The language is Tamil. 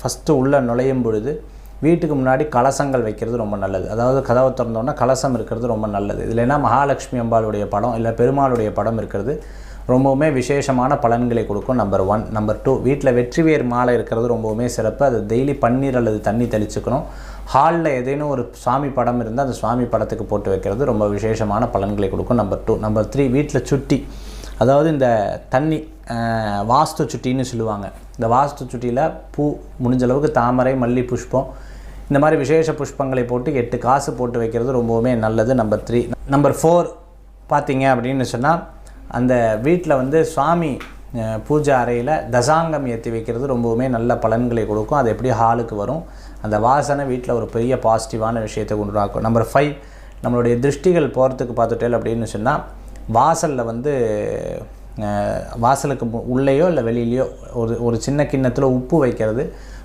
ஃபஸ்ட்டு உள்ளே நுழையும் பொழுது வீட்டுக்கு முன்னாடி கலசங்கள் வைக்கிறது ரொம்ப நல்லது. அதாவது கதவை திறந்தோன்னா கலசம் இருக்கிறது ரொம்ப நல்லது. இதில் என்ன மகாலட்சுமி அம்பாளுடைய படம் இல்லை பெருமாளுடைய படம் இருக்கிறது ரொம்பவுமே விசேஷமான பலன்களை கொடுக்கும். நம்பர் 1. நம்பர் 2, வீட்டில் வெற்றிவேர் மாலை இருக்கிறது ரொம்பவுமே சிறப்பு. அது டெய்லி பன்னீர் அல்லது தண்ணி தெளிச்சுக்கணும். ஹாலில் ஏதேனும் ஒரு சுவாமி படம் இருந்தால் அந்த சுவாமி படத்துக்கு போட்டு வைக்கிறது ரொம்ப விசேஷமான பலன்களை கொடுக்கும். நம்பர் 2. நம்பர் 3, வீட்டில் சுட்டி, அதாவது இந்த தண்ணி வாஸ்து சுட்டின்னு சொல்லுவாங்க. இந்த வாஸ்து சுட்டியில் பூ முடிஞ்ச அளவுக்கு தாமரை, மல்லி புஷ்பம், இந்த மாதிரி விசேஷ புஷ்பங்களை போட்டு 8 காசு போட்டு வைக்கிறது ரொம்பவுமே நல்லது. நம்பர் 3. நம்பர் 4 பார்த்தீங்க அப்படின்னு சொன்னால் அந்த வீட்டில் வந்து சுவாமி பூஜை அறையில் தசாங்கம் ஏற்றி வைக்கிறது ரொம்பவுமே நல்ல பலன்களை கொடுக்கும். அது எப்படி ஹாலுக்கு வரும், அந்த வாசனை வீட்டில் ஒரு பெரிய பாசிட்டிவான விஷயத்தை உண்டாக்கும். நம்பர் 5, நம்மளுடைய திருஷ்டிகள் போகிறதுக்கு பார்த்துட்டேன் அப்படின்னு சொன்னால் வாசலில் வந்து வாசலுக்கு உள்ளேயோ இல்லை வெளியிலையோ ஒரு சின்ன கிண்ணத்தில் உப்பு வைக்கிறது